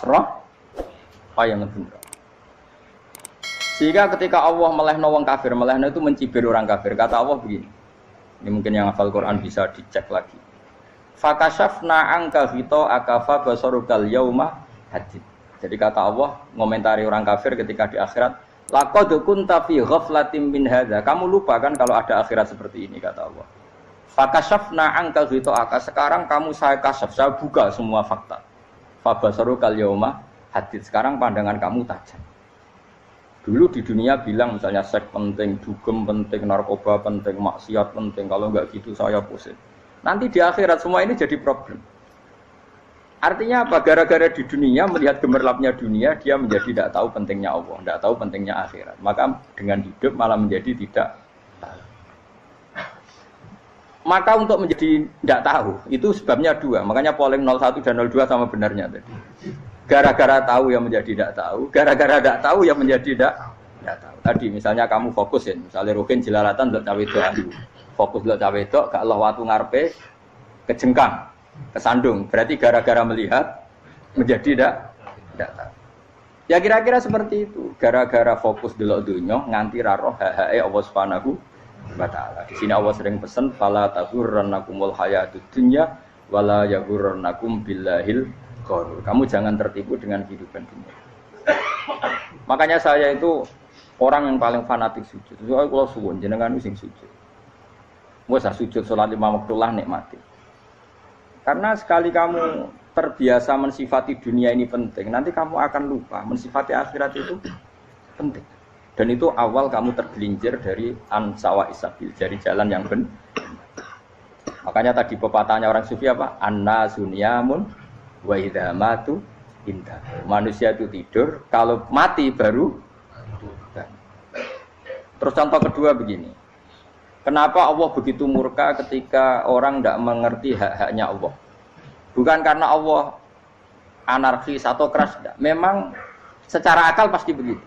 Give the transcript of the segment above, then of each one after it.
hasrah kaya ngedundra. Sehingga ketika Allah melehno wong kafir, melehno itu mencibir orang kafir. Kata Allah begini. Ini mungkin yang hafal Quran bisa dicek lagi. Fakashafna anka ghita'aka fa basarukal yauma hadid. Jadi kata Allah ngomentari orang kafir ketika di akhirat, laqad kunta fi ghaflatin min hadza. Kamu lupa kan kalau ada akhirat seperti ini, kata Allah. Fakashafna anka ghita'aka. Sekarang kamu saya kasaf, saya buka semua fakta. Fa basarukal yauma hadid. Sekarang pandangan kamu tajam. Dulu di dunia bilang misalnya seks penting, dugem penting, narkoba penting, maksiat penting. Kalau enggak gitu saya pusing. Nanti di akhirat semua ini jadi problem. Artinya apa? Gara-gara di dunia melihat gemerlapnya dunia, dia menjadi tidak tahu pentingnya Allah, tidak tahu pentingnya akhirat. Maka dengan hidup malah menjadi tidak tahu. Maka untuk menjadi tidak tahu, itu sebabnya dua. Makanya polling 01 dan 02 sama benarnya tadi. Gara-gara tahu yang menjadi tidak tahu, gara-gara tidak tahu yang menjadi tidak tahu. Tadi misalnya kamu fokusin, misalnya Rukin jelalatan untuk cawe itu, fokus untuk cawe itu, gak Allah waktu ngarepe kejengkang, kesandung. Berarti gara-gara melihat menjadi tidak tahu. Ya kira-kira seperti itu. Gara-gara fokus delok dunya nganti ra roh hae Allah Subhanahu wa taala. Di sini Allah sering pesan fala taghurrannakumul hayatud dunya wala yaghurrannakum billahil ghurur. Kamu jangan tertipu dengan kehidupan dunia. Makanya saya itu orang yang paling fanatik sujud. Soale kula suwun jenengan sing sujud. Wes sujud salat lima waktu lah nikmati. Karena sekali kamu terbiasa mensifati dunia ini penting, nanti kamu akan lupa mensifati akhirat itu penting. Dan itu awal kamu tergelincir dari ansawa isabil, dari jalan yang benar. Makanya tadi pepatahnya orang sufi apa? An-nasu niyamun wa idza matu indah. Manusia itu tidur, kalau mati baru tidur. Terus contoh kedua begini. Kenapa Allah begitu murka ketika orang tidak mengerti hak-haknya Allah? Bukan karena Allah anarkis atau keras, tidak. Memang secara akal pasti begitu.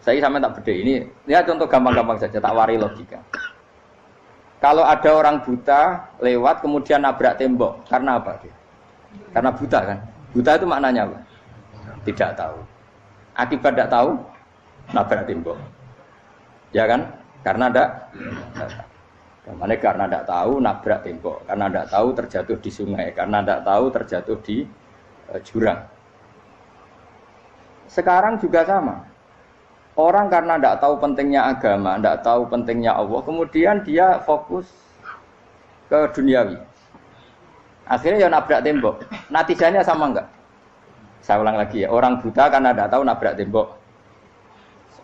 Saya sampai tak beda ini. Lihat contoh gampang-gampang saja, tak wari logika. Kalau ada orang buta lewat kemudian nabrak tembok, karena apa dia? Karena buta kan? Buta itu maknanya apa? Tidak tahu. Akibat tidak tahu, nabrak tembok. Ya kan? Karena tidak karena tidak tahu nabrak tembok, karena tidak tahu terjatuh di sungai, karena tidak tahu terjatuh di jurang. Sekarang juga sama. Orang karena tidak tahu pentingnya agama, tidak tahu pentingnya Allah, kemudian dia fokus ke duniawi. Akhirnya ya nabrak tembok. Natijanya sama enggak? Saya ulang lagi ya, orang buta karena tidak tahu nabrak tembok.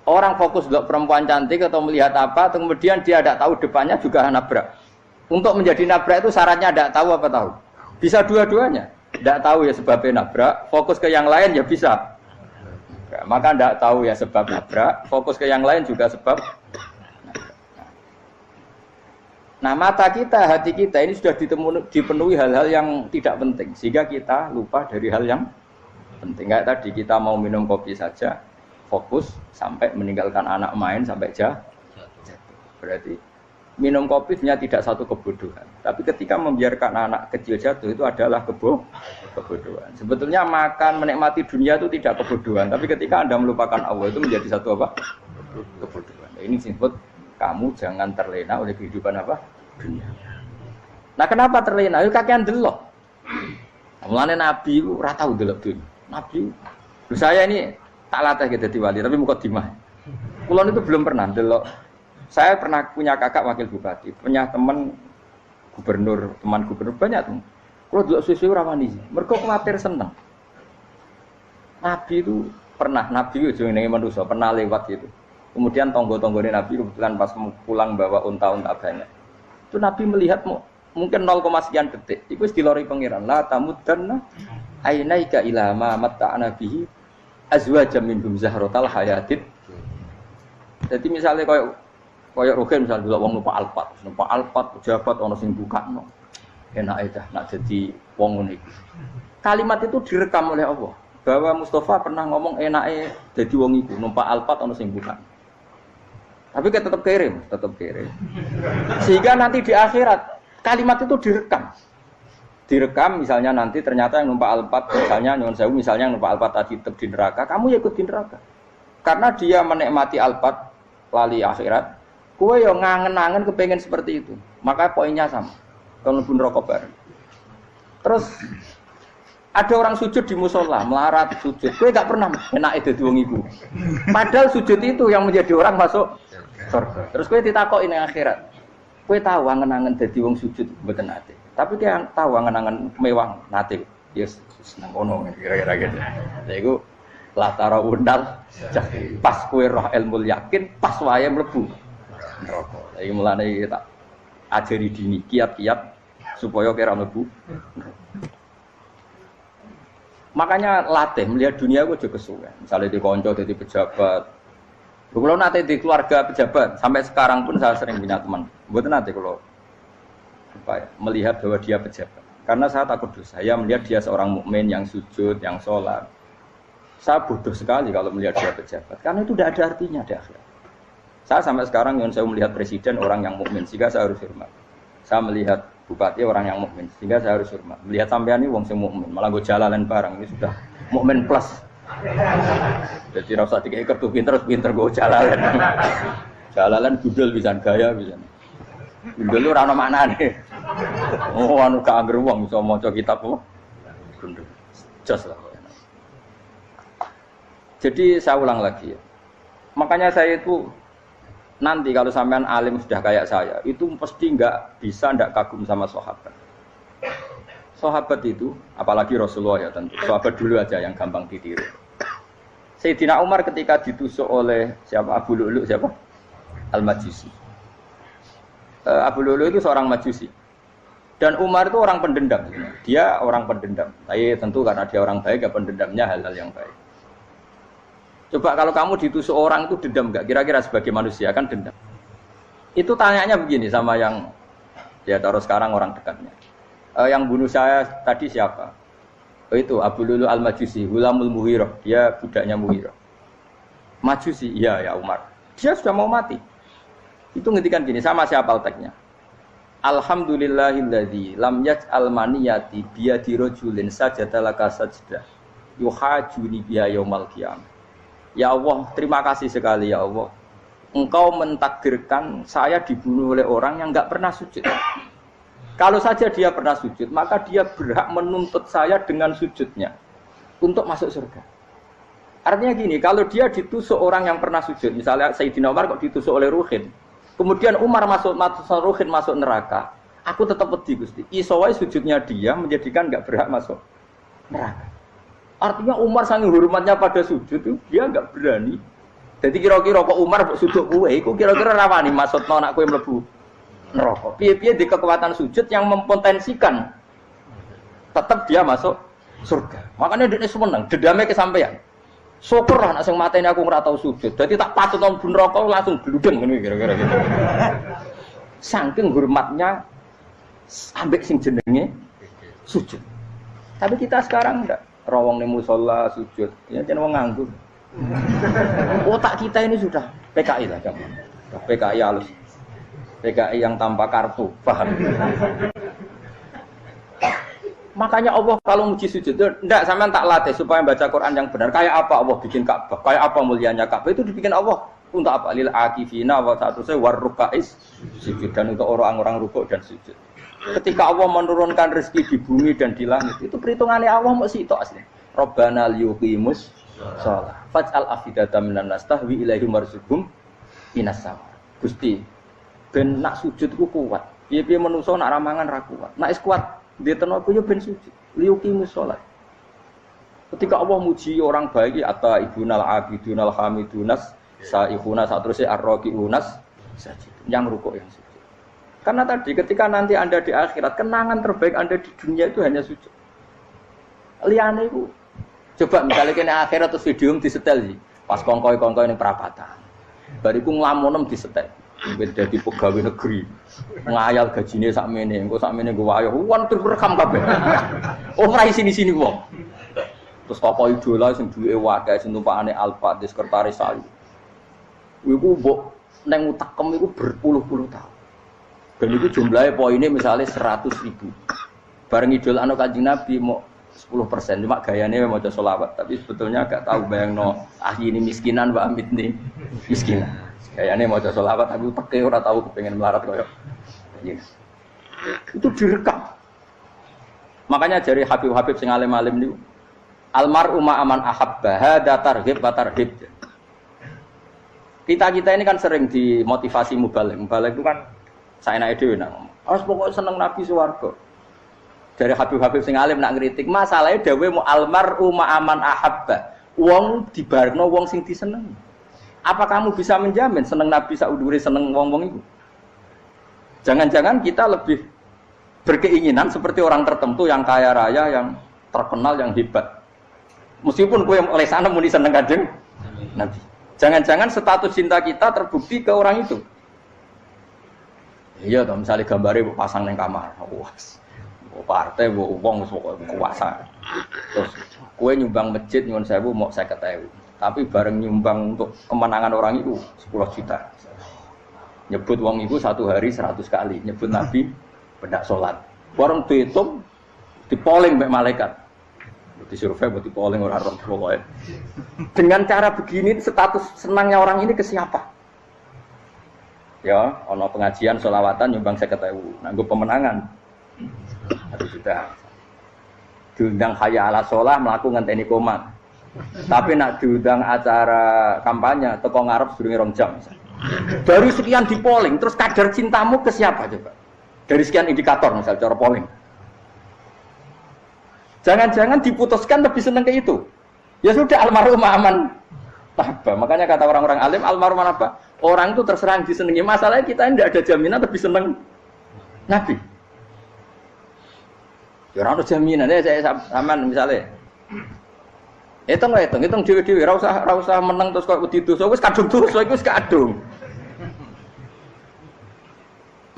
Orang fokus untuk perempuan cantik atau melihat apa, kemudian dia tidak tahu depannya juga nabrak. Untuk menjadi nabrak itu syaratnya tidak tahu apa tahu? Bisa dua-duanya. Tidak tahu ya sebabnya nabrak, fokus ke yang lain ya bisa. Maka tidak tahu ya sebab nabrak, fokus ke yang lain juga sebab nabrak. Nah mata kita, hati kita ini sudah dipenuhi hal-hal yang tidak penting, sehingga kita lupa dari hal yang penting. Kayak tadi kita mau minum kopi saja, fokus sampai meninggalkan anak main sampai jatuh. Berarti minum kopi sebenarnya tidak satu kebodohan. Tapi ketika membiarkan anak kecil jatuh itu adalah kebodohan. Sebetulnya makan menikmati dunia itu tidak kebodohan. Tapi ketika Anda melupakan Allah itu menjadi satu apa? Kebodohan. Ini disebut kamu jangan terlena oleh kehidupan apa? Dunia. Nah kenapa terlena? Itu kakean delok. Mulane Nabi itu ora tau delok dunia. Nabi saya ini tak latih gitu di wali, tapi mukadimah. Kulon itu belum pernah delok. Saya pernah punya kakak wakil bupati, punya teman gubernur banyak tuh. Kalau delok susu rawani, mereka khawatir seneng. Nabi itu pernah, Nabi itu jenenge manusia, pernah lewat gitu. Kemudian tonggo-tonggone Nabi kebetulan pas pulang bawa unta-unta banyak. Itu Nabi melihat mungkin 0, sekian detik. Itu dilori pengiran. La tamuddanna ainaika ila ma matta'ana bihi azwajam minhum zahratal hayatid. Jadi misalnya koyo Rogen misalnya dulu wong numpak Alphard pejabat ana sing bukakno. Enak aja nak jadi wong ngene iki. Kalimat itu direkam oleh Allah bahwa Mustafa pernah ngomong enake dadi wong iku numpak Alphard ana sing bukakno. Tapi kan tetap kirim. Sehingga nanti di akhirat kalimat itu direkam. direkam misalnya nanti ternyata yang numpak Alphard misalnya nyuwun sewu misalnya yang numpak Alphard tadi tetap di neraka, kamu ya ikut di neraka. Karena dia menikmati Alphard lali akhirat, kowe yo ngangen-angen kepengen seperti itu. Maka poinnya sama. Kalau mlebu neraka bareng. Terus ada orang sujud di musola, melarat sujud. Kowe gak pernah enake dadi wong iku. Padahal sujud itu yang menjadi orang masuk surga. Terus kowe ditakoki ning akhirat. Kowe tahu angen-angen dadi wong sujud mboten nate. Tapi dia tahu angen-angen mewah nate. Yes, seneng ngono kira-kira gitu. Lha iku latara undal pas kowe roh ilmu yakin pas wae mlebu neraka. Lha iki mulane tak ajari dini kiat-kiat supaya kira mlebu. Makanya latih melihat dunia gue juga kesuwen. Misalnya di konco, di pejabat. Kalau nanti di keluarga pejabat, sampai sekarang pun saya sering punya teman. Buat nanti kalau melihat bahwa dia pejabat. Karena saya takut dosa. Saya melihat dia seorang mukmin yang sujud, yang sholat. Saya bodoh sekali kalau melihat dia pejabat. Karena itu tidak ada artinya di akhirat. Saya sampai sekarang yang saya melihat presiden orang yang mukmin, sehingga saya harus hormat. Saya melihat bupati orang yang mukmin, sehingga saya harus hormat. Melihat sampean ini wong sing mukmin, malah gue jalalan barang ini sudah mukmin plus. Jadi rasa tiga kartu pinter gue jalalan. Jalalan gudel bisa gaya bisa. Gudel lu rano mana nih? Oh anu gak angger wong bisa maca kitab kok. Gudel. Jos lah. Jadi saya ulang lagi ya. Makanya saya itu nanti kalau sampean alim sudah kayak saya, itu pasti nggak kagum sama sahabat. Sahabat itu, apalagi Rasulullah ya tentu. Sahabat dulu aja yang gampang ditiru. Sayyidina Umar ketika ditusuk oleh siapa Abu Lu'lu siapa? Al-Majusi. Abu Lu'lu itu seorang Majusi. Dan Umar itu orang pendendam. Dia orang pendendam. Tapi tentu karena dia orang baik, ya pendendamnya hal-hal yang baik. Coba kalau kamu ditusuk orang itu dendam enggak? Kira-kira sebagai manusia kan dendam. Itu tanyanya begini sama yang ya taruh sekarang orang dekatnya. Yang bunuh saya tadi siapa? Itu Abu Lu'lu Al-Majusi, Hulamul Muhirah. Dia budaknya Muhirah. Majusi, iya ya Umar. Dia sudah mau mati. Itu ngetikan gini, sama siapa teksnya? Alhamdulillahilladzi lam yaj'al maniyati biyadi rajulin sajadalaka sajdah yuhajuni biha yaumal qiyamah. Ya Allah, terima kasih sekali ya Allah. Engkau mentakdirkan saya dibunuh oleh orang yang enggak pernah sujud. Kalau saja dia pernah sujud, maka dia berhak menuntut saya dengan sujudnya untuk masuk surga. Artinya gini, kalau dia ditusuk orang yang pernah sujud, misalnya Sayyidina Umar kok ditusuk oleh Ruhin, kemudian Umar masuk Ruhin masuk neraka, aku tetap pedih Gusti. Isowai sujudnya dia menjadikan enggak berhak masuk neraka. Artinya Umar saking hormatnya pada sujud itu dia enggak berani. Jadi kira-kira kok Umar sujud kowe iku kira-kira rawani maksudno anak kowe mlebu neraka. Piye-piye di kekuatan sujud yang mempotensikan tetap dia masuk surga. Makanya dia seneng, dendamnya kesampaian. Syukur lah nek sing mateni aku ora tau sujud. Dadi tak patut nang neraka langsung bludeng ngene kira-kira gitu. Saking hormatnya ambek sing jenenge sujud. Tapi kita sekarang enggak. Rawong ning musala sujud, ya jeneng wong nganggur. Otak kita ini sudah PKI lah kamu. PKI halus. PKI yang tanpa kartu, paham? Makanya Allah kalau muji sujud, enggak sampean tak latih supaya baca Quran yang benar. Kayak apa Allah bikin Ka'bah? Kayak apa mulianya Ka'bah? Itu dibikin Allah untuk apa? Lil akifina wa ta'tusay warrukais sujud, dan untuk orang-orang rukuk dan sujud. Ketika Allah menurunkan rezeki di bumi dan di langit, itu perhitungannya Allah mesti itu asli. Rabbana liyuqimus shalah faj'al afidatan minan nas tahwi ilaihim warzuqhum minas sama. Gusti, ben nak sujud ku kuat. Piye-piye menungso nak ramangan ra kuat. Nak is kuat diteno aku yo ben sujud. Liyuqimus shalah. Ketika Allah muji orang baik, atta ibunal abidunal hamidunas saihuna satrusé arraqiunas sajid. Yang rukuk yang sujud. Karena tadi ketika nanti Anda di akhirat, kenangan terbaik Anda di dunia itu hanya sujud. Liyane itu coba misalnya kene akhirat terus video disetel sih. Pas kongkoi-kongkoi ning perapatan. Bariku nglamunem disetel. Beda di pegawai negeri. Ngayal gajine sakmene, engko sakmene nggo wayah. Wan terus rekam kabeh. Oh ora sini-sini wong. Terus tokoh idola sing duwe wae sing tumpakane Alfa di sekretaris saya. Iku mbok nang utakem iku berpuluh-puluh tahun. Dan itu jumlahnya poinnya misalnya 100.000. bareng idol anu Kanjeng Nabi mau 10%, cuma gayanya mau maca selawat, tapi sebetulnya gak tahu bayangno ini miskinan Mbak Amit nih miskinan. Gayanya mau maca selawat tapi teke ora tahu kepengen melarat koyo. Itu direkam. Makanya dari Habib-habib sing alim-alim niku almar'u ma'aman ahabba hada targhib wa tarhib. Kita ini kan sering dimotivasi mubaligh. Mubaligh itu kan saenake dhewe nang. Harus pokoknya seneng Nabi swarga. Dari Habib-habib sing alim nak ngritik, masalahnya dawe mu almar'u ma'aman ahabba. Wong dibarno wong sing disenengi. Apa kamu bisa menjamin seneng Nabi saudure seneng wong-wong itu? Jangan-jangan kita lebih berkeinginan seperti orang tertentu yang kaya raya, yang terkenal, yang hebat. Meskipun kowe oleh sana muni seneng Kanjeng Nabi. Jangan-jangan status cinta kita terbukti ke orang itu. Iya toh, misalnya gambarnya pasang nang kamar. Wah. Partai wong kuasa. Terus kowe nyumbang masjid nyuwun sewu mau 50.000. Tapi bareng nyumbang untuk kemenangan orang itu 10 juta. Nyebut wong itu satu hari 100 kali, nyebut Nabi pendak salat. Bareng dihitung dipoling mbek malaikat. Disurvei buat dipoling orang pokoknya. Dengan cara begini status senangnya orang ini ke siapa? Ya, ono pengajian sholawatan nyumbang 50.000. Nanggo pemenangan 1 juta. Diundang hayya ala sholah melakukan ngenteni komat. Tapi nak diundang acara kampanye teko ngarep sedurunge 2 jam. Dari sekian di polling, terus kadar cintamu ke siapa coba? Dari sekian indikator misal cara polling. Jangan-jangan diputuskan lebih seneng ke itu. Ya sudah almarhum aman. Apa? Makanya kata orang-orang alim almarhum apa? Orang itu terserah disenangi. Masalahnya kita tidak ada jaminan lebih seneng Nabi. Ya ora ono jaminan saya sampean misalnya. Hitung dhewe-dhewe ora usah meneng terus kok wedi dosa wis kadung dosa iku wis kadung.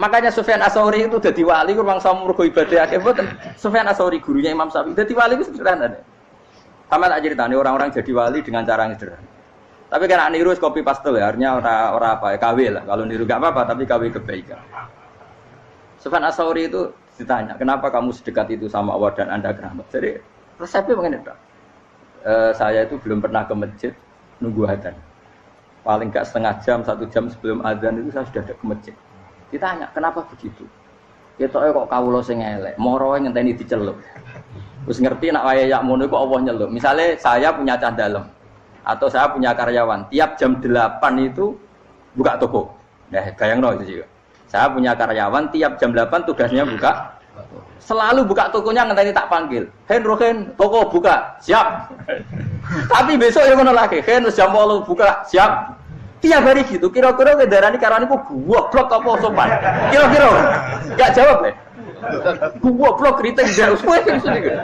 Makanya Sufyan Ats-Tsauri itu dadi wali kurang mergo ibadah akeh mboten. Sufyan Ats-Tsauri gurunya Imam Syafi'i dadi wali itu sederhana. Sama tak ceritane orang-orang jadi wali dengan cara yang sederhana. Tapi kan niru copy paste ya, artinya ora apa ya KW lah. Kalau niru enggak apa-apa tapi KW kebaikan. Sufyan Ats-Tsauri itu ditanya, "Kenapa kamu sedekat itu sama Allah dan Anda keramat?" Jadi resepnya begini, Pak. Saya itu belum pernah ke masjid nunggu adzan. Paling enggak setengah jam, 1 jam sebelum adzan itu saya sudah ada ke masjid. Ditanya, kenapa begitu? Ketoke kok kawula sing elek, moroe ngenteni diceluk. Wis ngerti nek waya yak ngono kok Allah nyeluk. Misale saya punya cah dalem atau saya punya karyawan, tiap jam 8 itu buka toko. Nah, bayangno itu juga. Saya punya karyawan tiap jam 8 tugasnya buka. Selalu buka tokonya ngenteni tak panggil. Hen Rohen, toko buka, siap. Tapi besok ya ngono lagi, Hen jam 8 buka, siap. Tiap hari gitu, kira-kira kendaraan karyawan itu goblok apa sopan? Kira-kira enggak jawab ya. Goblok kritik jauh kowe sing sini.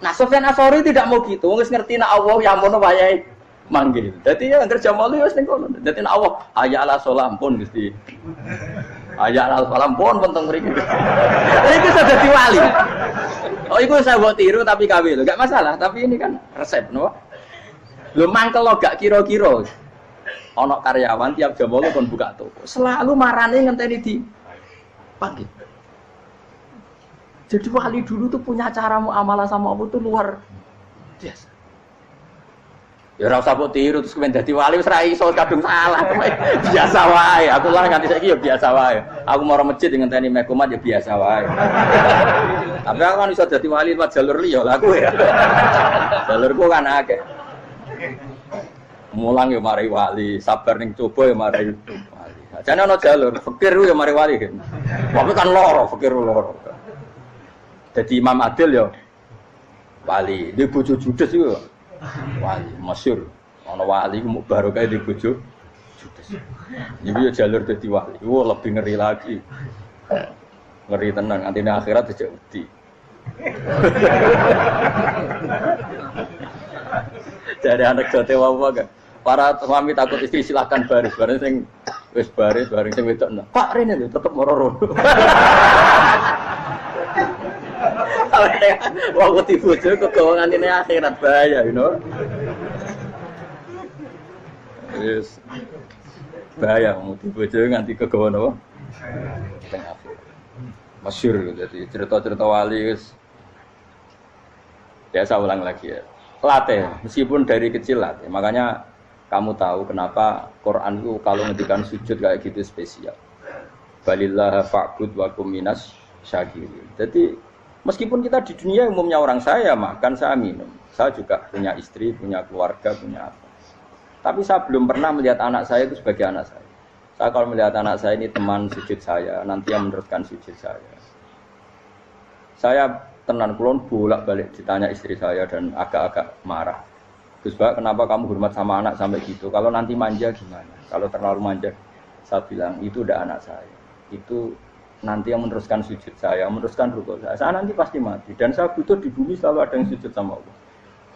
Nah, Sufyan Ats-Tsauri tidak mau gitu, wis ngerti nek Allah ya mono wayahe manggil. Dadi ya anggere jam 8 wis ning kono. Dadi nek Allah hayya ala sholah pun Gusti. Hayya ala sholah pun penting mriki. Iki sudah dadi wali. Oh, iku saya buat tiru tapi KW lho, enggak masalah, tapi ini kan resep, no. Lho mangkel lo gak kira-kira. Ono karyawan tiap jam 8 kon buka toko. Selalu marane ngenteni di panggil. Jadi wali dulu tuh punya cara muamalah sama Allah tuh luar biasa. Ya ora usah mbok tiru terus kemen dadi wali wis ra iso kadung salah. Biasa wae. Aku lah nganti saiki ya biasa wae. Aku mau masjid ngenteni mekomat ya biasa wae. Tapi aku kan iso dadi wali lewat jalur liya lah aku ya. Jalurku kan akeh. Mulang ya mari wali, sabar ning coba ya mari wali. Jane ana jalur fikir ya mari wali. Tapi kan loro, fikir loro. Jadi Imam Adil ya wali, di bojo judes itu wali, masyhur. Ana wali ku barokah di bojo judes. Iki ya jalur dadi wali. Wah, lebih ngeri lagi. Ngeri tenan, antine akhirat aja wedi. Jadi anak jote wae kan. Para suami takut istri silakan baris, bareng sing wis baris, bareng sing wedok. Pak rene lho tetep moro-moro. Wong wedi bojo kegawangan ini akhirat bahaya, you know. Yes. Bahaya wedi bojo nganti kegawan apa? Teng akhirat. Masyhur jadi cerita-cerita wali wis. Ya saya ulang lagi ya. Latih, meskipun dari kecil latih. Makanya kamu tahu kenapa Quran itu kalau ngendikan sujud kayak gitu spesial. Balillah fa'bud wa kum minas syakirin. Jadi meskipun kita di dunia umumnya orang saya makan, saya minum. Saya juga punya istri, punya keluarga, punya apa. Tapi saya belum pernah melihat anak saya itu sebagai anak saya. Saya kalau melihat anak saya ini teman sujud saya, nanti yang meneruskan sujud saya. Saya tenan kulon bolak-balik ditanya istri saya dan agak-agak marah. Gus Bak, kenapa kamu hormat sama anak sampai gitu? Kalau nanti manja gimana? Kalau terlalu manja, saya bilang itu udah anak saya. Itu nanti yang meneruskan sujud saya, meneruskan rukuk saya. Saya nanti pasti mati dan saya butuh di bumi selalu ada yang sujud sama Allah.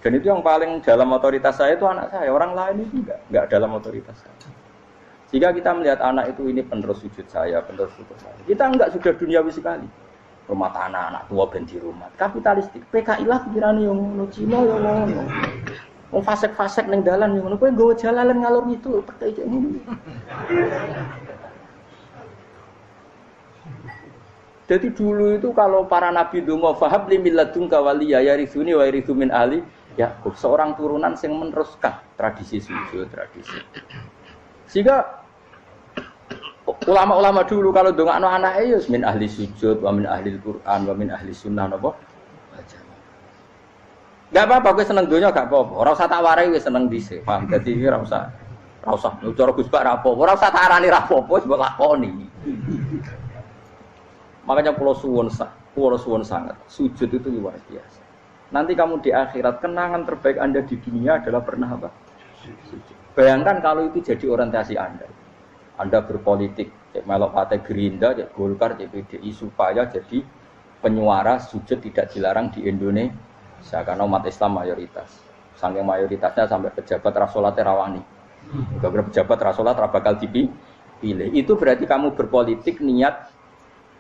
Dan itu yang paling dalam otoritas saya itu anak saya. Orang lain itu enggak dalam otoritas saya. Jika kita melihat anak itu ini penerus sujud saya, penerus rukuk saya. Kita enggak sudah duniawi sekali. Rumah tanah, anak tua ben di rumah. Kapitalistik. PKI lah pikiran yang ngono, Cina yang ngono. Wong fasek-fasek ning dalan yang ngono, kowe nggawa jalalan ngalor itu PKI cek ngono. Jadi dulu itu kalau para nabi donga fahab li milladunka waliya yarithuni wa yarithu min ahli Yakub, seorang turunan yang meneruskan tradisi sujud, tradisi. Sehingga ulama-ulama dulu kalau dongakno anake ya min ahli sujud, wa min ahli Al-Qur'an, wa min ahli sunnah napa? Enggak apa-apa kowe seneng donya gak apa-apa. Ora usah tak warai wis seneng dhisik. Paham? Dadi iki ora usah. Ora usah cara Gus Bak ra apa-apa. Ora usah tak arani ra apa-apa wis mbok lakoni. Makanya pulau suwun sangat. Sujud itu luar biasa. Nanti kamu di akhirat kenangan terbaik Anda di dunia adalah pernah apa? Sujud. Bayangkan kalau itu jadi orientasi Anda. Anda berpolitik, cek melok partai Gerindra, cek Golkar, cek PDI supaya jadi penyuara sujud tidak dilarang di Indonesia karena umat Islam mayoritas. Saking mayoritasnya sampai pejabat rasolat rawani. Gara-gara pejabat rasolat bakal dipilih. Itu berarti kamu berpolitik niat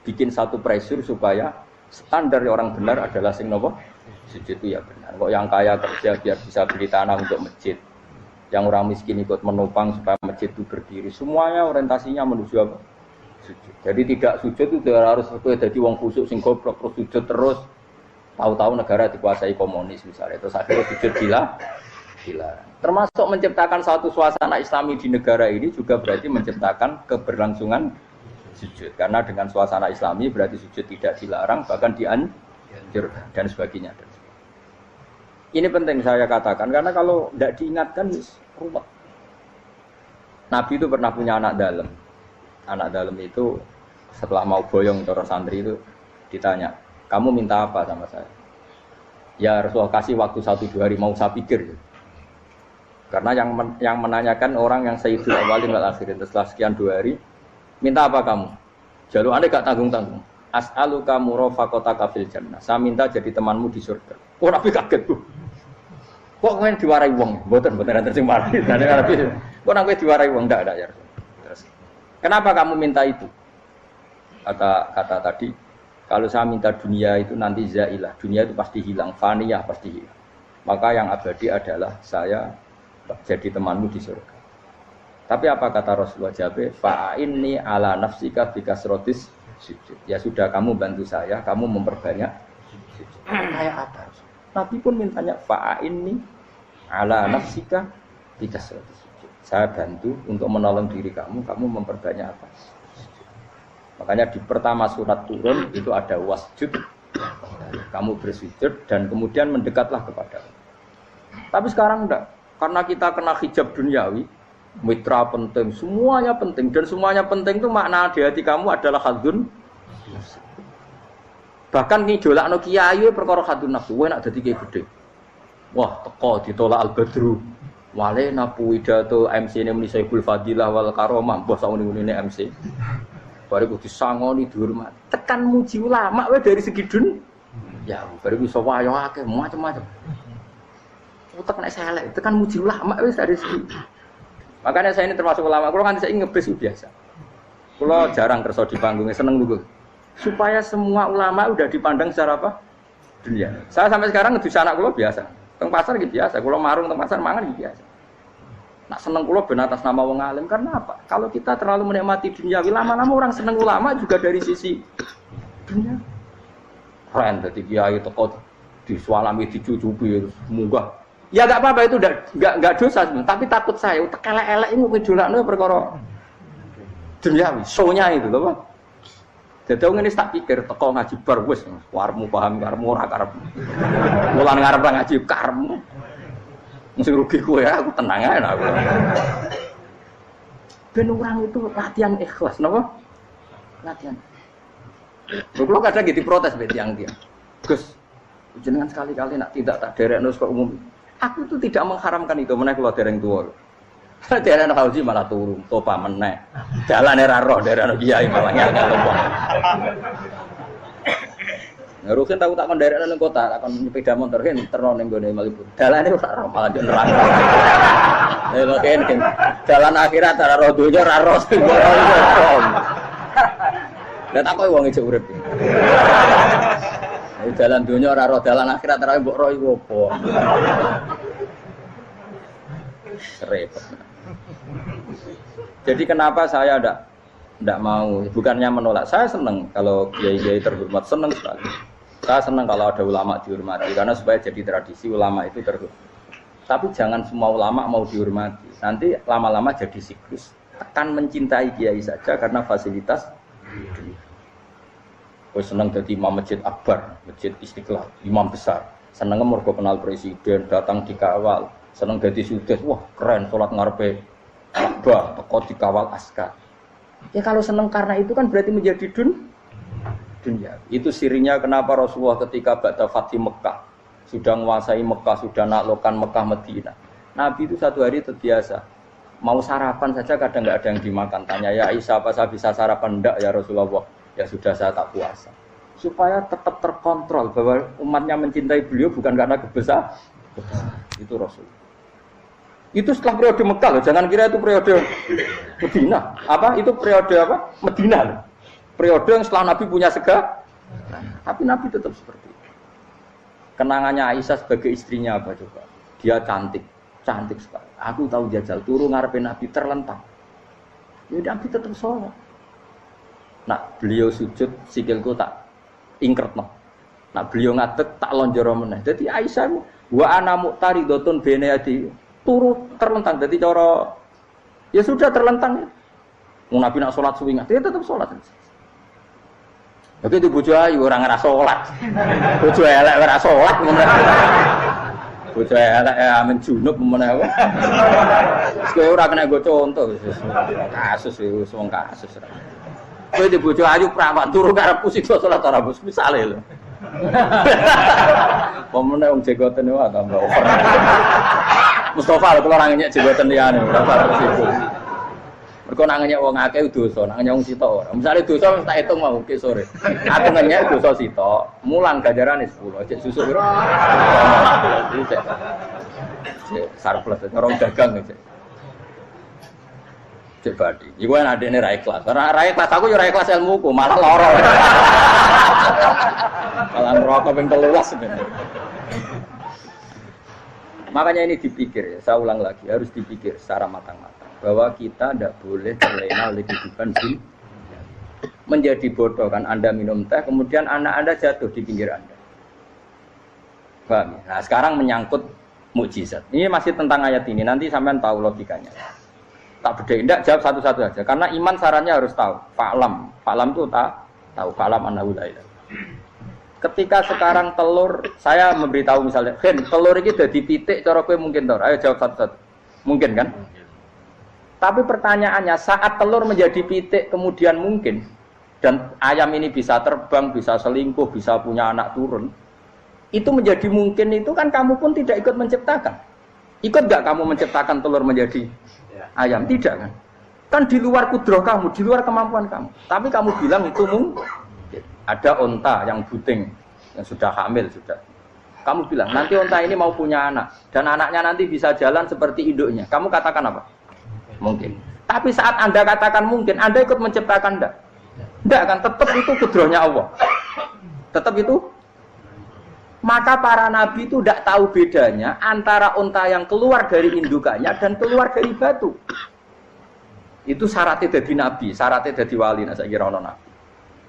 bikin satu pressure supaya standar orang benar adalah sing nopo sujud itu ya benar. Kok yang kaya kerja biar bisa beli tanah untuk masjid. Yang orang miskin ikut menopang supaya masjid itu berdiri. Semuanya orientasinya menuju apa? Sujud. Jadi tidak sujud itu harus jadi wong khusuk sing goblok terus sujud terus. Tahu-tahu negara dikuasai komunis misalnya. Terus akhirnya sujud dilarang. Termasuk menciptakan satu suasana Islami di negara ini juga berarti menciptakan keberlangsungan sujud. Karena dengan suasana Islami berarti sujud tidak dilarang bahkan dianjurkan dan sebagainya. Ini penting saya katakan karena kalau tidak diingatkan ruwet. Nabi itu pernah punya anak dalam. Anak dalam itu setelah mau boyong cara santri itu ditanya, kamu minta apa sama saya? Ya Rasulullah kasih waktu 1-2 hari mau saya pikir. Karena yang menanyakan orang yang sayyidul awalin wal akhirin setelah sekian 2 hari, minta apa kamu? Jalur Anda gak tanggung-tanggung. As'aluka murafaqataka fil jannah. Saya minta jadi temanmu di surga. Oh Nabi kaget tuh. Kok kowe diwarai wong? Mboten enten sing mari. Nabi kok nang kowe diwarai wong ndak ya. Terus kenapa kamu minta itu? Kata tadi, kalau saya minta dunia itu nanti zailah. Dunia itu pasti hilang, faniyah pasti hilang. Maka yang abadi adalah saya jadi temanmu di surga. Tapi apa kata Rasulullah Jabir? Fa'inni ala nafsika bikasrotis sujud. Ya sudah kamu bantu saya, kamu memperbanyak sujud. Kayak apa? Nabi pun mintanya fa'inni ala nafsika bikasrotis sujud. Saya bantu untuk menolong diri kamu memperbanyak apa? Sujud. Makanya di pertama surat turun itu ada wasjud. Kamu bersujud dan kemudian mendekatlah kepada Allah. Tapi sekarang enggak. Karena kita kena hijab duniawi, mitra penting, semuanya penting dan semuanya penting itu makna di hati kamu adalah hadun. Bahkan ngidolakno kiai perkara hadun nafsu, wae nak dadi kiai gedhe. Wah, teko ditolak al-badru. Wale napu pidato MC-ne muni Saiful Fadilah wal Karomah, mbah sakune-ngene MC. Bariku disangoni dihormat. Tekan muji ulama wae dari segi dun. Ya, bariku iso wayo akeh macam-macam. Utek nek selek, tekan muji ulama wis dari segi. Makanya saya ini termasuk ulama. Kalau kan saya ngebis biasa. Kalau jarang kerja di panggungnya seneng dulu. Supaya semua ulama udah dipandang secara apa? Dunia. Saya sampai sekarang ngedus anak kulo biasa. Teng pasar gitu biasa. Kulo marung teng pasar mangan gitu biasa. Nak seneng kulo ben atas nama wong alim karena apa? Kalau kita terlalu menikmati dunia, lama-lama orang seneng ulama juga dari sisi dunia. Keren dadi kiai teko disualami dicucupi munggah. Ya enggak apa-apa itu enggak dosa, tapi takut saya elek-elek iku ngidolakno perkara duniawi, show-nya itu lho, Pak. Jadi ngene tak pikir teko ngaji bar wis warmu paham karemu ora karepmu. Mulan ngarep ngaji karemu. Mesti rugi kowe aku tenang ae aku. Ben orang itu latihan ikhlas, napa? Latihan. Kalau kadang gitu protes be tiang-tiang. Gus, jenengan sekali-kali nak tidak tak derekno kok umum. Aku itu tidak mengharamkan itu, meneh kula dereng tuwa. Dereng haji malah turu, topa meneh. Jalane ra roh dereng kiai malah ngel-ngel wong. Ngerusin tahu tak kon derekno ning kota, tak kon sepeda motor kan terno ning gone Malibu. Dalane ora roh malah yo neraka. Lha kene jalan akhirat ora roh donya ora roh sing Lah tak kowe wong ijek urip. Jalan dunia ora roh, jalan akhirat ora mbok roh iku apa. Repot. Jadi kenapa saya ndak mau, bukannya menolak. Saya senang kalau kiai-kiai terhormat, senang sekali. Saya senang kalau ada ulama dihormati karena supaya jadi tradisi ulama itu terhormat. Tapi jangan semua ulama mau dihormati. Nanti lama-lama jadi siklus. Tekan mencintai kiai saja karena fasilitas. Gue seneng jadi imam masjid akbar, masjid Istiqlal, imam besar. Seneng mergo kenal presiden, datang dikawal. Seneng jadi sudes, wah keren, sholat ngarepe Ka'bah, teko dikawal askar. Ya kalau seneng karena itu kan berarti menjadi dunia. Itu sirinya kenapa Rasulullah ketika ba'da Fathi Mekah sudah menguasai Mekah, sudah naklukkan Mekah Madinah. Nabi itu satu hari terbiasa. Mau sarapan saja kadang nggak ada yang dimakan. Tanya ya Aisyah, apa saya bisa sarapan? Enggak ya Rasulullah. Ya sudah saya tak puasa. Supaya tetap terkontrol bahwa umatnya mencintai beliau bukan karena kebesaran. Itu Rasul. Itu setelah periode Mekah loh. Jangan kira itu periode Medina. Apa? Itu periode apa? Medina loh. Periode yang setelah Nabi punya segala. Tapi Nabi tetap seperti itu. Kenangannya Aisyah sebagai istrinya apa coba? Dia cantik. Cantik sekali. Aku tahu jajal turun ngarepin Nabi terlentang. Ya Nabi tetap sholat. Nak beliau sujud sikilku tak ingkretno. Nak beliau ngadeg tak lonjoro meneh. Dadi Aisyah wa ana muqtaridotun bene adi turu terlentang. Dadi cara ya sudah terlentang ya. Wong Nabi nak salat suwi dia tetap salat. Oke itu bojo ayu ora ngerasa salat. Bojo elek ora salat meneh. Bojo elek amen junub meneh apa. Kowe ora kena go contoh kasus wis wong kasus. Kowe di bojo ayu prawan turu karepku siksa salat ora bos misale lho. Pemene wong jegoten wae tambah over. Mustofa lho kula ora ngenyek jegoten liyane ora parek siku. Mergo nak ngenyek wong akeh dosa, nak ngenyek wong sitok ora. Misale dosa tak hitung mau ke sore. Aku ngenyek dosa sitok, mulang ganjarane 10. Cek susuk piro? Cek surplus orang dagang cek. Cek badi. Iku kan adene ra ikhlas. Ra ikhlas aku yo ra ikhlas ilmuku, malah lara. Malah ngerokok ping 13 sebenarnya. Makanya ini dipikir ya, saya ulang lagi, harus dipikir secara matang-matang bahwa kita tidak boleh terlena oleh kehidupan dunia. Menjadi bodoh kan Anda minum teh, kemudian anak Anda jatuh di pinggir Anda. Paham? Nah sekarang menyangkut mukjizat. Ini masih tentang ayat ini, nanti sampean tahu logikanya. Tak beda, tidak jawab satu-satu aja. Karena iman sarannya harus tahu. Fa'lam itu tahu. Fa'lam annahu la ilaha. Ketika sekarang telur, saya memberitahu misalnya, Hen, telur ini udah dipitik, cara kowe mungkin tau. Ayo jawab satu-satu. Mungkin kan? Tapi pertanyaannya, saat telur menjadi pitik kemudian mungkin, dan ayam ini bisa terbang, bisa selingkuh, bisa punya anak turun, itu menjadi mungkin itu kan kamu pun tidak ikut menciptakan. Ikut gak kamu menciptakan telur menjadi ayam? Tidak kan? Kan di luar kudroh kamu, di luar kemampuan kamu. Tapi kamu bilang itu mungkin. Ada onta yang buting, yang sudah hamil sudah. Kamu bilang nanti onta ini mau punya anak dan anaknya nanti bisa jalan seperti induknya. Kamu katakan apa? Mungkin. Tapi saat Anda katakan mungkin, Anda ikut menciptakan enggak? Enggak kan? Tetap itu kudrohnya Allah. Tetap itu. Maka para nabi itu tidak tahu bedanya antara onta yang keluar dari indukannya dan keluar dari batu. Itu syaratnya jadi nabi, syaratnya jadi wali. Nah, saya kira ono nabi.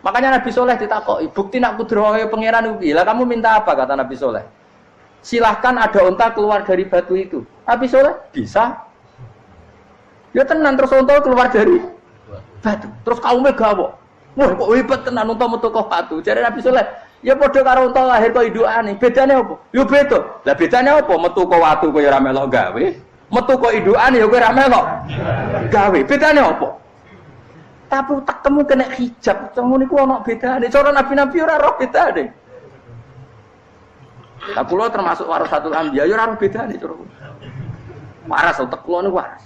Makanya Nabi Soleh ditakoki, bukti nak kudrohe pangeran ubi. Lah kamu minta apa kata Nabi Soleh? Silahkan ada unta keluar dari batu itu. Nabi Soleh bisa. Ya tenan terus unta keluar dari batu. Terus kaumnya gawok. Wah kok hebat tenan unta metu kok batu. Jare Nabi Soleh, ya padha karo unta lahir kok indukane. Bedane apa? Ya beda. Lah bedane apa? Metu kok watu kok ya ora melok gawe. Metu kok indukane ya kowe ora melok gawe. Bedane apa? Tapi utakmu kena hijab. Ngono niku ana bedane. Cara nabi-nabi ora roh bedane. Lah kula termasuk warasatul anbiya ya ora bedane cara. Waras utek kula niku waras.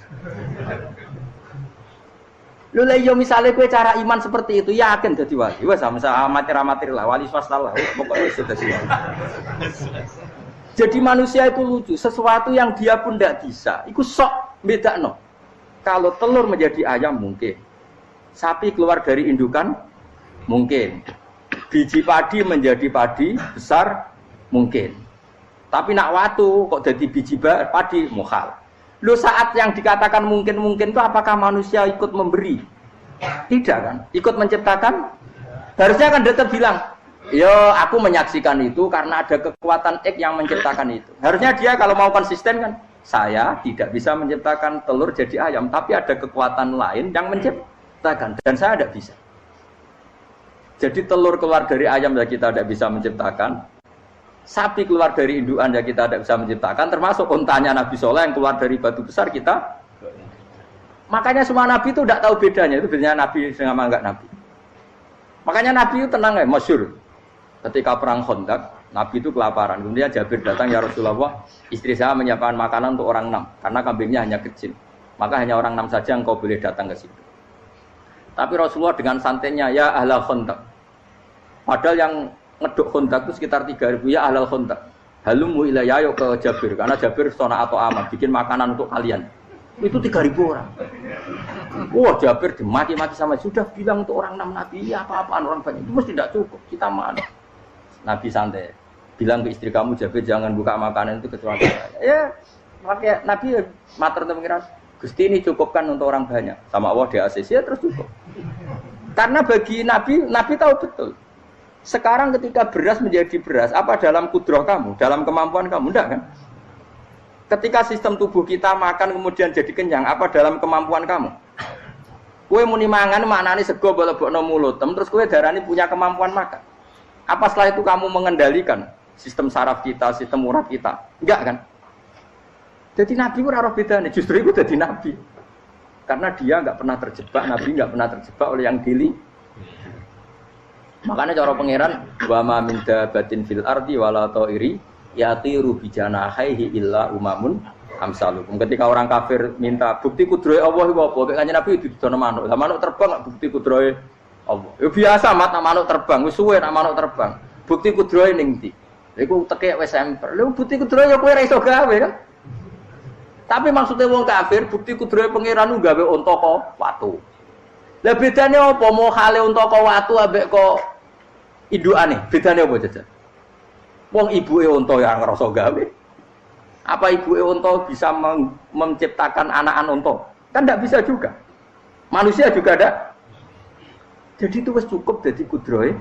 Lho lha yo misale kowe cara iman seperti itu yakin dadi wali. Wes amatir lah wali swasta lah. Pokoke wis dadi wali. Jadi manusia itu lucu, sesuatu yang dia pun tidak bisa. Iku sok bedakno. Kalau telur menjadi ayam mungkin. Sapi keluar dari indukan mungkin. Biji padi menjadi padi besar mungkin. Tapi nak watu kok jadi biji padi mukhal. Lu saat yang dikatakan mungkin-mungkin itu apakah manusia ikut memberi? Tidak kan? Ikut menciptakan? Harusnya kan dia bilang, yo aku menyaksikan itu karena ada kekuatan X yang menciptakan itu. Harusnya dia kalau mau konsisten kan, saya tidak bisa menciptakan telur jadi ayam, tapi ada kekuatan lain yang menciptakan dan saya tidak bisa. Jadi telur keluar dari ayam ya kita tidak bisa menciptakan. Sapi keluar dari indukan ya kita tidak bisa menciptakan, termasuk untanya Nabi Soleh yang keluar dari batu besar kita. Makanya semua Nabi itu tidak tahu bedanya, itu bedanya Nabi sama enggak Nabi. Makanya Nabi itu tenang ya, masyhur. Ketika perang Khandaq, Nabi itu kelaparan. Kemudian Jabir datang, ya Rasulullah, istri saya menyiapkan makanan untuk orang 6, karena kambingnya hanya kecil. Maka hanya orang 6 saja yang kau boleh datang ke situ. Tapi Rasulullah dengan santainya, ya ahlal Khandaq. Padahal yang ngeduk Khandaq itu sekitar 3.000 ya ahlal Khandaq. Halumu ilayya ke Jabir karena Jabir sona atau amat bikin makanan untuk kalian. Itu 3.000 orang. Wah Jabir dimaki-maki sama sudah bilang untuk orang 6 Nabi ya apa-apaan orang banyak itu mesti tidak cukup. Kita mana? Nabi santai. Bilang ke istri kamu Jabir jangan buka makanan itu kecuali saya. Ya pakai Nabi matur pengiran. Gusti ini cukupkan untuk orang banyak. Sama Allah di ACC ya terus cukup. Karena bagi Nabi tahu betul. Sekarang ketika beras menjadi beras, apa dalam kudrah kamu, dalam kemampuan kamu? Enggak kan? Ketika sistem tubuh kita makan kemudian jadi kenyang, apa dalam kemampuan kamu? Kue muni mangan maknane sego bolebokno mulut, terus kue darani punya kemampuan makan. Apa setelah itu kamu mengendalikan sistem saraf kita, sistem urat kita? Enggak kan? Jadi Nabi ora roh bedane, justru itu jadi Nabi. Karena dia enggak pernah terjebak, Nabi enggak pernah terjebak oleh yang dili. Makanya cara pangeran wa ma min dabatin fil ardi wala ta'iri yatiru bi janahihi illa umamun amsalukum. Ketika orang kafir minta bukti kudrohe Allah iku apa? Kanjeng Nabi didono manuk. Lah manuk terbang bukti kudrohe Allah. Ya biasa mat manuk terbang, wis suwe nak manuk terbang. Bukti kudrohe ning ndi? Iku tekek wis semper. Lha bukti kudrohe ya kowe ora iso gawe kan? Tapi maksudnya wong kafir bukti kudrohe pangeran gawe unta kok watu. Lah bedane apa mau hale unta kok watu ambek kok indukane? Bedane apa jajan? Wong ibuke unta ya ngrasa gawe. Apa ibuke unta bisa menciptakan anak-anak unta? Kan enggak bisa juga. Manusia juga ada. Jadi itu wis cukup dadi kudrohe.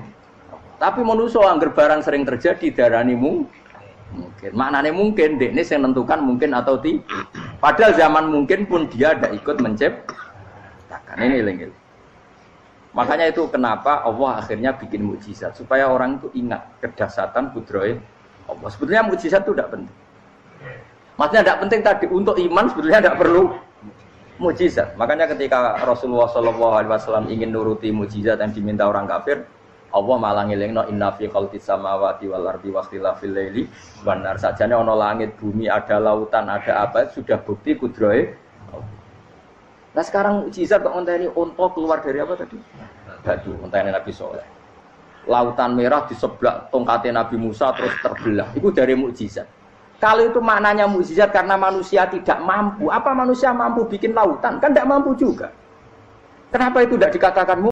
Tapi manusia angger barang sering terjadi darani mungkin. Maknane mungkin dekne sing nentukan mungkin atau tidak. Padahal zaman mungkin pun dia ada ikut menciptakan. Ini lengil. Makanya itu kenapa Allah akhirnya bikin mukjizat supaya orang itu ingat kedahsyatan kudrohe Allah. Sebetulnya mukjizat itu tidak penting. Maksudnya tidak penting tadi untuk iman sebetulnya tidak perlu mukjizat. Makanya ketika Rasulullah SAW ingin nuruti mukjizat yang diminta orang kafir, Allah malah ngelingno inna fi khalqis samawati wal ardi wakhtilafil laili wan nar. Sajane ana langit, bumi, ada lautan, ada apa sudah bukti kudrohe Allah. Nah sekarang mukjizat kok ngenteni unta keluar dari apa tadi? Batu, ngenteni Nabi Soleh. Lautan merah di sebelah tongkatnya Nabi Musa terus terbelah. Itu dari mukjizat. Kalau itu maknanya mukjizat karena manusia tidak mampu. Apa manusia mampu bikin lautan? Kan tidak mampu juga. Kenapa itu tidak dikatakan